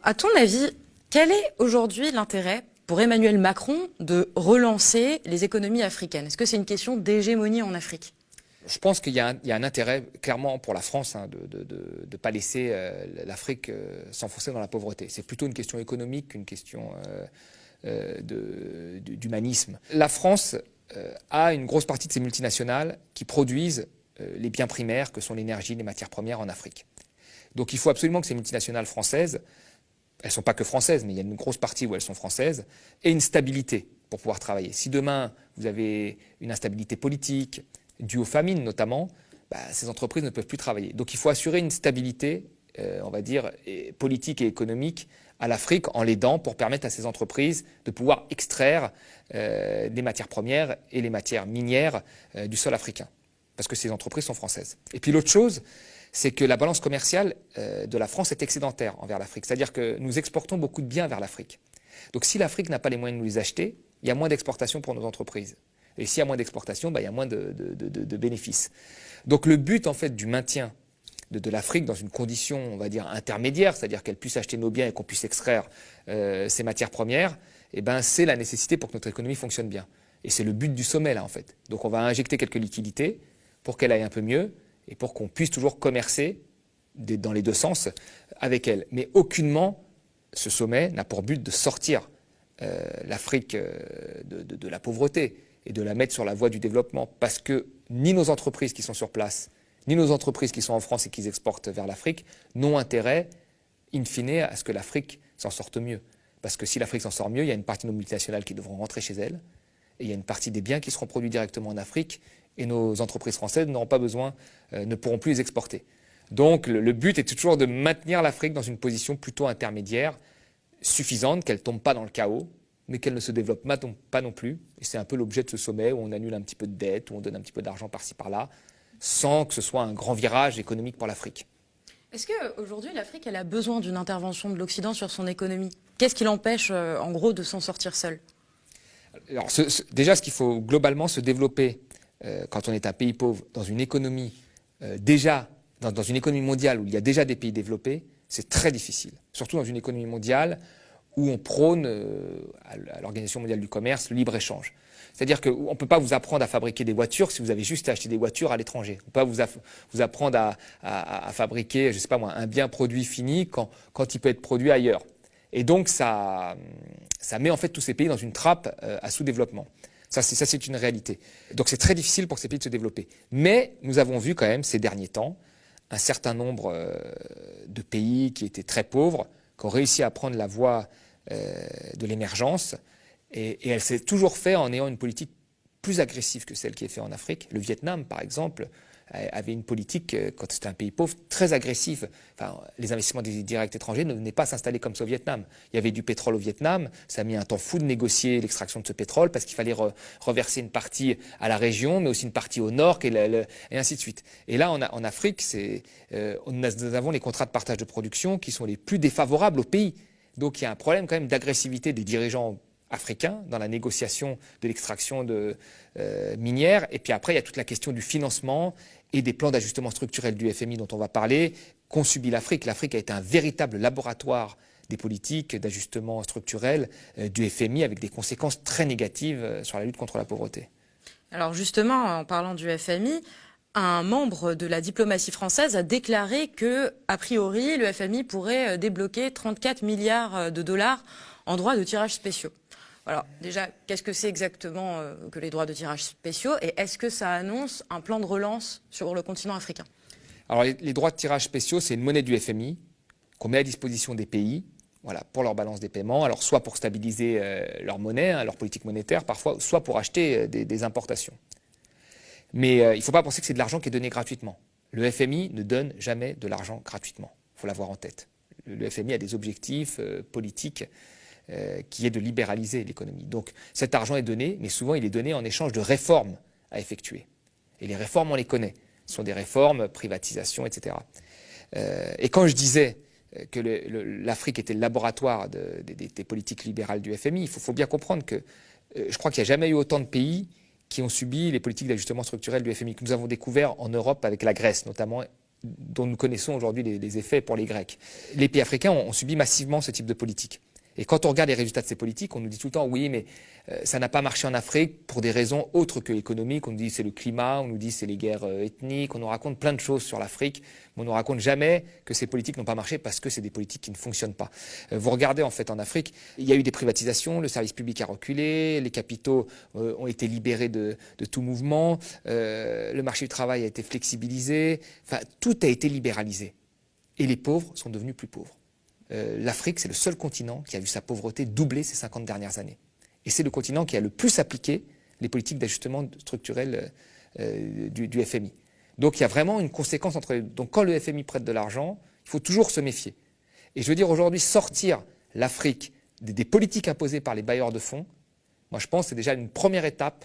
À ton avis, quel est aujourd'hui l'intérêt pour Emmanuel Macron de relancer les économies africaines? Est-ce que c'est une question d'hégémonie en Afrique? Je pense qu'il y a un intérêt clairement pour la France de ne pas laisser l'Afrique s'enfoncer dans la pauvreté. C'est plutôt une question économique qu'une question d'humanisme. La France a une grosse partie de ses multinationales qui produisent les biens primaires que sont l'énergie, les matières premières en Afrique. Donc il faut absolument que ces multinationales françaises, elles ne sont pas que françaises, mais il y a une grosse partie où elles sont françaises, aient une stabilité pour pouvoir travailler. Si demain vous avez une instabilité politique, due aux famines notamment, ces entreprises ne peuvent plus travailler. Donc il faut assurer une stabilité, on va dire, politique et économique à l'Afrique en l'aidant pour permettre à ces entreprises de pouvoir extraire des matières premières et les matières minières du sol africain. Parce que ces entreprises sont françaises. Et puis l'autre chose, c'est que la balance commerciale de la France est excédentaire envers l'Afrique. C'est-à-dire que nous exportons beaucoup de biens vers l'Afrique. Donc si l'Afrique n'a pas les moyens de nous les acheter, il y a moins d'exportation pour nos entreprises. Et s'il y a moins d'exportation, il y a moins de bénéfices. Donc le but en fait du maintien de l'Afrique dans une condition, on va dire, intermédiaire, c'est-à-dire qu'elle puisse acheter nos biens et qu'on puisse extraire ces matières premières, c'est la nécessité pour que notre économie fonctionne bien. Et c'est le but du sommet là en fait. Donc on va injecter quelques liquidités pour qu'elle aille un peu mieux et pour qu'on puisse toujours commercer dans les deux sens avec elle. Mais aucunement, ce sommet n'a pour but de sortir l'Afrique de la pauvreté et de la mettre sur la voie du développement. Parce que ni nos entreprises qui sont sur place, ni nos entreprises qui sont en France et qui exportent vers l'Afrique n'ont intérêt, in fine, à ce que l'Afrique s'en sorte mieux. Parce que si l'Afrique s'en sort mieux, il y a une partie de nos multinationales qui devront rentrer chez elles, et il y a une partie des biens qui seront produits directement en Afrique, et nos entreprises françaises n'auront pas besoin, ne pourront plus les exporter. Donc le but est toujours de maintenir l'Afrique dans une position plutôt intermédiaire, suffisante, qu'elle ne tombe pas dans le chaos, mais qu'elle ne se développe pas non plus. Et c'est un peu l'objet de ce sommet où on annule un petit peu de dette, où on donne un petit peu d'argent par-ci par-là, sans que ce soit un grand virage économique pour l'Afrique. Est-ce qu'aujourd'hui, l'Afrique, elle a besoin d'une intervention de l'Occident sur son économie? Qu'est-ce qui l'empêche, en gros, de s'en sortir seule? Alors, déjà, ce qu'il faut globalement se développer quand on est un pays pauvre dans une économie dans une économie mondiale où il y a déjà des pays développés, c'est très difficile. Surtout dans une économie mondiale où on prône à l'Organisation mondiale du commerce le libre-échange. C'est-à-dire qu'on ne peut pas vous apprendre à fabriquer des voitures si vous avez juste acheté des voitures à l'étranger. On ne peut pas vous apprendre à fabriquer, je ne sais pas moi, un bien produit fini quand il peut être produit ailleurs. Et donc ça met en fait tous ces pays dans une trappe à sous-développement. Ça, c'est une réalité. Donc c'est très difficile pour ces pays de se développer. Mais nous avons vu quand même ces derniers temps un certain nombre de pays qui étaient très pauvres, qui ont réussi à prendre la voie de l'émergence. Et elle s'est toujours fait en ayant une politique plus agressive que celle qui est faite en Afrique. Le Vietnam, par exemple, avait une politique, quand c'était un pays pauvre, très agressive. Enfin, les investissements directs étrangers ne venaient pas s'installer comme ça au Vietnam. Il y avait du pétrole au Vietnam, ça a mis un temps fou de négocier l'extraction de ce pétrole parce qu'il fallait reverser une partie à la région, mais aussi une partie au nord, et ainsi de suite. Et là, en Afrique, nous avons les contrats de partage de production qui sont les plus défavorables au pays. Donc il y a un problème quand même d'agressivité des dirigeants africains dans la négociation de l'extraction minière. Et puis après, il y a toute la question du financement et des plans d'ajustement structurel du FMI dont on va parler, qu'ont subi l'Afrique. L'Afrique a été un véritable laboratoire des politiques d'ajustement structurel du FMI avec des conséquences très négatives sur la lutte contre la pauvreté. Alors justement, en parlant du FMI, un membre de la diplomatie française a déclaré que, a priori, le FMI pourrait débloquer 34 milliards de dollars en droits de tirage spéciaux. Alors déjà, qu'est-ce que c'est exactement que les droits de tirage spéciaux et est-ce que ça annonce un plan de relance sur le continent africain? Alors les droits de tirage spéciaux, c'est une monnaie du FMI qu'on met à disposition des pays, voilà, pour leur balance des paiements, alors soit pour stabiliser leur monnaie, leur politique monétaire parfois, soit pour acheter des importations. Mais il ne faut pas penser que c'est de l'argent qui est donné gratuitement. Le FMI ne donne jamais de l'argent gratuitement, il faut l'avoir en tête. Le FMI a des objectifs politiques qui est de libéraliser l'économie. Donc cet argent est donné, mais souvent il est donné en échange de réformes à effectuer. Et les réformes, on les connaît. Ce sont des réformes, privatisation, etc. Et quand je disais que l'Afrique était le laboratoire des politiques libérales du FMI, il faut bien comprendre que je crois qu'il n'y a jamais eu autant de pays qui ont subi les politiques d'ajustement structurel du FMI que nous avons découvert en Europe avec la Grèce notamment dont nous connaissons aujourd'hui les effets pour les Grecs. Les pays africains ont subi massivement ce type de politique. Et quand on regarde les résultats de ces politiques, on nous dit tout le temps, oui, mais ça n'a pas marché en Afrique pour des raisons autres que économiques. On nous dit c'est le climat, on nous dit c'est les guerres ethniques, on nous raconte plein de choses sur l'Afrique, mais on ne nous raconte jamais que ces politiques n'ont pas marché parce que c'est des politiques qui ne fonctionnent pas. Vous regardez en fait en Afrique, il y a eu des privatisations, le service public a reculé, les capitaux ont été libérés de tout mouvement, le marché du travail a été flexibilisé, enfin tout a été libéralisé. Et les pauvres sont devenus plus pauvres. L'Afrique, c'est le seul continent qui a vu sa pauvreté doubler ces 50 dernières années. Et c'est le continent qui a le plus appliqué les politiques d'ajustement structurel du FMI. Donc il y a vraiment une conséquence entre les deux. Donc quand le FMI prête de l'argent, il faut toujours se méfier. Et je veux dire aujourd'hui, sortir l'Afrique des politiques imposées par les bailleurs de fonds, moi je pense que c'est déjà une première étape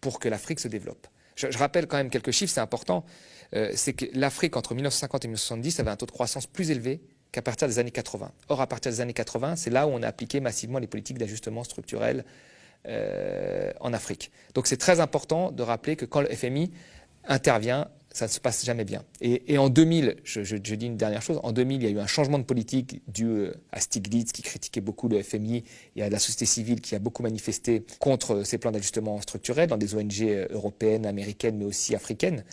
pour que l'Afrique se développe. Je rappelle quand même quelques chiffres, c'est important. C'est que l'Afrique, entre 1950 et 1970, avait un taux de croissance plus élevé qu'à partir des années 80. Or, à partir des années 80, c'est là où on a appliqué massivement les politiques d'ajustement structurel en Afrique. Donc c'est très important de rappeler que quand le FMI intervient, ça ne se passe jamais bien. Et en 2000, je dis une dernière chose, en 2000, il y a eu un changement de politique dû à Stiglitz qui critiquait beaucoup le FMI et à la société civile qui a beaucoup manifesté contre ces plans d'ajustement structurel dans des ONG européennes, américaines, mais aussi africaines.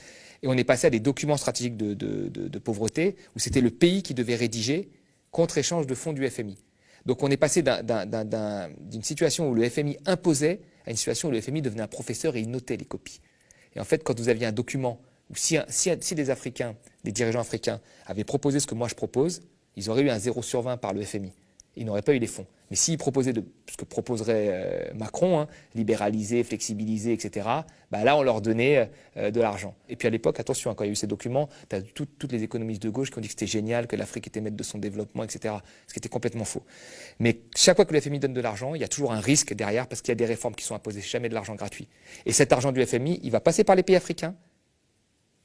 Et on est passé à des documents stratégiques de pauvreté où c'était le pays qui devait rédiger contre-échange de fonds du FMI. Donc on est passé d'une situation où le FMI imposait à une situation où le FMI devenait un professeur et il notait les copies. Et en fait, quand vous aviez un document où si des Africains, des dirigeants africains avaient proposé ce que moi je propose, ils auraient eu un 0 sur 20 par le FMI. Ils n'auraient pas eu les fonds. Mais s'ils proposaient ce que proposerait Macron, libéraliser, flexibiliser, etc., bah là, on leur donnait de l'argent. Et puis à l'époque, attention, quand il y a eu ces documents, tu as toutes les économistes de gauche qui ont dit que c'était génial, que l'Afrique était maître de son développement, etc., ce qui était complètement faux. Mais chaque fois que le FMI donne de l'argent, il y a toujours un risque derrière parce qu'il y a des réformes qui sont imposées, jamais de l'argent gratuit. Et cet argent du FMI, il va passer par les pays africains,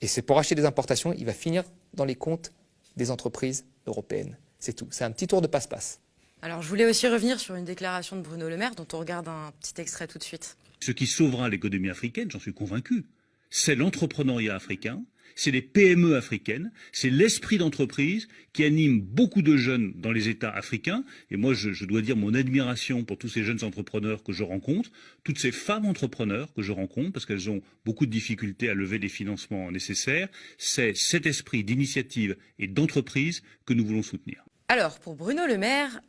et c'est pour acheter des importations, il va finir dans les comptes des entreprises européennes. C'est tout. C'est un petit tour de passe-passe. Alors, je voulais aussi revenir sur une déclaration de Bruno Le Maire, dont on regarde un petit extrait tout de suite. Ce qui sauvera l'économie africaine, j'en suis convaincu, c'est l'entrepreneuriat africain, c'est les PME africaines, c'est l'esprit d'entreprise qui anime beaucoup de jeunes dans les États africains. Et moi, je dois dire mon admiration pour tous ces jeunes entrepreneurs que je rencontre, toutes ces femmes entrepreneurs que je rencontre, parce qu'elles ont beaucoup de difficultés à lever les financements nécessaires. C'est cet esprit d'initiative et d'entreprise que nous voulons soutenir. Alors, pour Bruno Le Maire,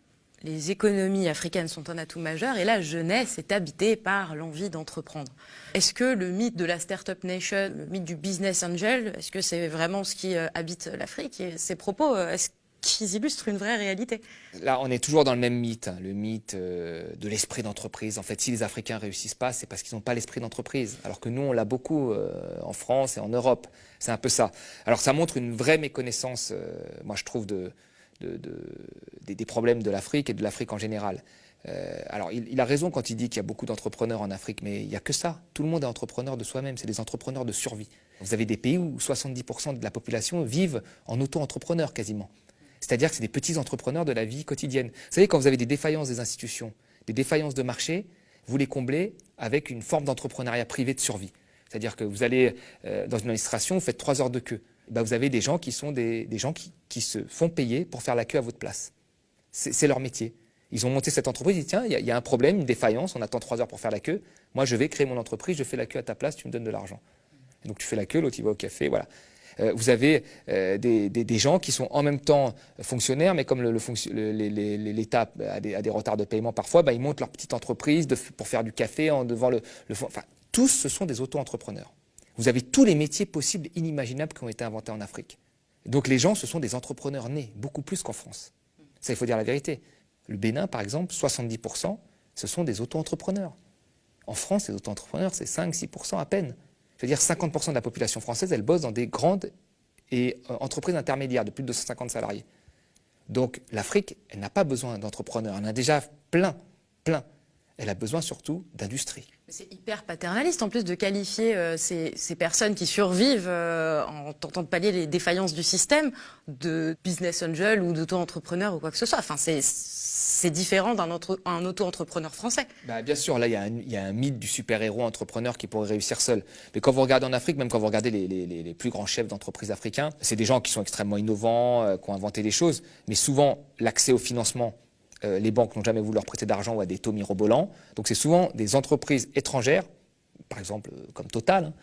les économies africaines sont un atout majeur et la jeunesse est habitée par l'envie d'entreprendre. Est-ce que le mythe de la Startup Nation, le mythe du business angel, est-ce que c'est vraiment ce qui habite l'Afrique? Et ces propos, est-ce qu'ils illustrent une vraie réalité? Là, on est toujours dans le même mythe, le mythe de l'esprit d'entreprise. En fait, si les Africains réussissent pas, c'est parce qu'ils n'ont pas l'esprit d'entreprise. Alors que nous, on l'a beaucoup en France et en Europe. C'est un peu ça. Alors ça montre une vraie méconnaissance, moi je trouve, des problèmes de l'Afrique et de l'Afrique en général. Alors, il a raison quand il dit qu'il y a beaucoup d'entrepreneurs en Afrique, mais il n'y a que ça. Tout le monde est entrepreneur de soi-même, c'est des entrepreneurs de survie. Vous avez des pays où 70% de la population vivent en auto-entrepreneur quasiment. C'est-à-dire que c'est des petits entrepreneurs de la vie quotidienne. Vous savez, quand vous avez des défaillances des institutions, des défaillances de marché, vous les comblez avec une forme d'entrepreneuriat privé de survie. C'est-à-dire que vous allez dans une administration, vous faites 3 heures de queue. Ben, vous avez des gens qui sont des gens qui se font payer pour faire la queue à votre place. C'est leur métier. Ils ont monté cette entreprise, ils disent tiens, il y a un problème, une défaillance, on attend 3 heures pour faire la queue. Moi, je vais créer mon entreprise, je fais la queue à ta place, tu me donnes de l'argent. Et donc tu fais la queue, l'autre il va au café, voilà. Vous avez des gens qui sont en même temps fonctionnaires, mais comme l'État a des retards de paiement parfois, ben, ils montent leur petite entreprise pour faire du café devant le fond. Enfin, tous, ce sont des auto-entrepreneurs. Vous avez tous les métiers possibles, inimaginables qui ont été inventés en Afrique. Donc les gens, ce sont des entrepreneurs nés, beaucoup plus qu'en France. Ça, il faut dire la vérité. Le Bénin, par exemple, 70%, ce sont des auto-entrepreneurs. En France, les auto-entrepreneurs, c'est 5-6% à peine. Je veux dire, 50% de la population française, elle bosse dans des grandes entreprises intermédiaires de plus de 250 salariés. Donc l'Afrique, elle n'a pas besoin d'entrepreneurs. Elle en a déjà plein. Elle a besoin surtout d'industrie. C'est hyper paternaliste en plus de qualifier ces personnes qui survivent en tentant de pallier les défaillances du système de business angel ou d'auto-entrepreneur ou quoi que ce soit. Enfin, c'est différent d'un auto-entrepreneur français. Bah, bien sûr, là, il y a un mythe du super-héros entrepreneur qui pourrait réussir seul. Mais quand vous regardez en Afrique, même quand vous regardez les plus grands chefs d'entreprise africains, c'est des gens qui sont extrêmement innovants, qui ont inventé des choses. Mais souvent, l'accès au financement, les banques n'ont jamais voulu leur prêter d'argent ou à des taux mirobolants. Donc c'est souvent des entreprises étrangères, par exemple comme Total, hein,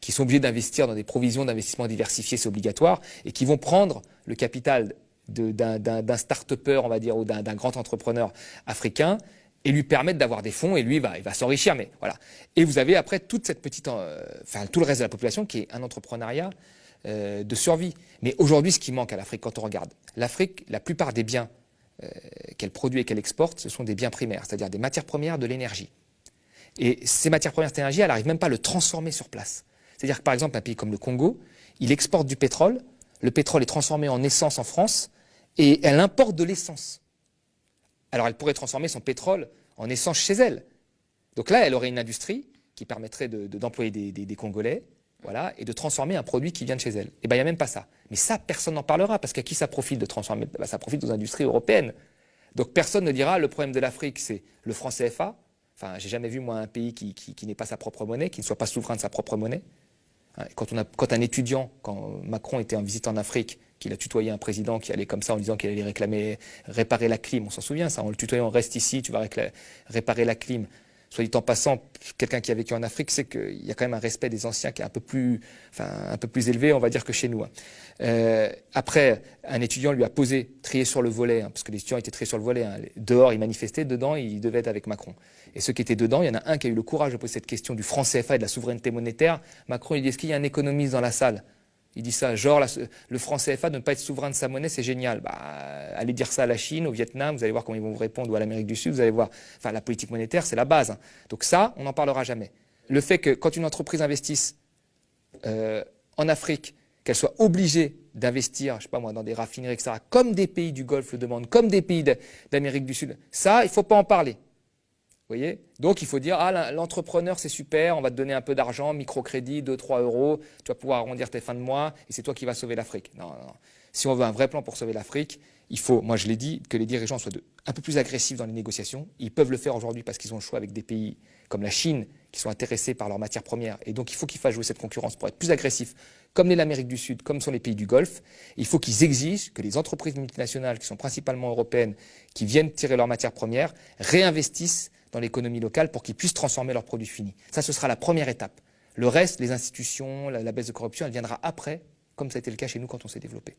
qui sont obligées d'investir dans des provisions d'investissement diversifiées, c'est obligatoire, et qui vont prendre le capital d'un start-upper, on va dire, ou d'un grand entrepreneur africain, et lui permettre d'avoir des fonds, et lui, il va s'enrichir. Mais voilà. Et vous avez après toute cette petite, tout le reste de la population qui est un entrepreneuriat de survie. Mais aujourd'hui, ce qui manque à l'Afrique, quand on regarde, l'Afrique, la plupart des biens qu'elle produit et qu'elle exporte, ce sont des biens primaires, c'est-à-dire des matières premières, de l'énergie. Et ces matières premières, cette énergie, elle n'arrive même pas à le transformer sur place. C'est-à-dire que par exemple, un pays comme le Congo, il exporte du pétrole, le pétrole est transformé en essence en France, et elle importe de l'essence. Alors elle pourrait transformer son pétrole en essence chez elle. Donc là, elle aurait une industrie qui permettrait d'employer des Congolais, voilà, et de transformer un produit qui vient de chez elle. Et bien, il n'y a même pas ça. Mais ça, personne n'en parlera, parce qu'à qui ça profite de transformer? Ça profite aux industries européennes. Donc personne ne dira, le problème de l'Afrique, c'est le franc CFA. Enfin, j'ai jamais vu, moi, un pays qui n'ait pas sa propre monnaie, qui ne soit pas souverain de sa propre monnaie. Quand un étudiant, quand Macron était en visite en Afrique, qu'il a tutoyé un président qui allait comme ça en disant qu'il allait réparer la clim, on s'en souvient, ça, en le tutoyant, reste ici, tu vas réparer la clim. Soit dit en passant, quelqu'un qui a vécu en Afrique sait qu'il y a quand même un respect des anciens qui est un peu plus élevé, on va dire, que chez nous. Après, un étudiant lui a posé, trié sur le volet, parce que les étudiants étaient triés sur le volet. Dehors, ils manifestaient, dedans, ils devaient être avec Macron. Et ceux qui étaient dedans, il y en a un qui a eu le courage de poser cette question du franc CFA et de la souveraineté monétaire. Macron, il dit, est-ce qu'il y a un économiste dans la salle? Il dit ça, genre le franc CFA, de ne pas être souverain de sa monnaie, c'est génial. Bah, allez dire ça à la Chine, au Vietnam, vous allez voir comment ils vont vous répondre, ou à l'Amérique du Sud, vous allez voir. Enfin, la politique monétaire, c'est la base. Hein. Donc ça, on n'en parlera jamais. Le fait que quand une entreprise investisse en Afrique, qu'elle soit obligée d'investir, je sais pas moi, dans des raffineries, etc., comme des pays du Golfe le demandent, comme des pays d'Amérique du Sud, ça, il ne faut pas en parler. Vous voyez? Donc il faut dire, ah, l'entrepreneur c'est super, on va te donner un peu d'argent, microcrédit, 2-3 euros, tu vas pouvoir arrondir tes fins de mois et c'est toi qui vas sauver l'Afrique. Non, non, non. Si on veut un vrai plan pour sauver l'Afrique, il faut, moi je l'ai dit, que les dirigeants soient un peu plus agressifs dans les négociations. Ils peuvent le faire aujourd'hui parce qu'ils ont le choix avec des pays comme la Chine qui sont intéressés par leurs matières premières. Et donc il faut qu'ils fassent jouer cette concurrence pour être plus agressifs, comme l'est l'Amérique du Sud, comme sont les pays du Golfe. Il faut qu'ils exigent que les entreprises multinationales, qui sont principalement européennes, qui viennent tirer leurs matières premières, réinvestissent dans l'économie locale pour qu'ils puissent transformer leurs produits finis. Ça, ce sera la première étape. Le reste, les institutions, la baisse de corruption, elle viendra après, comme ça a été le cas chez nous quand on s'est développé.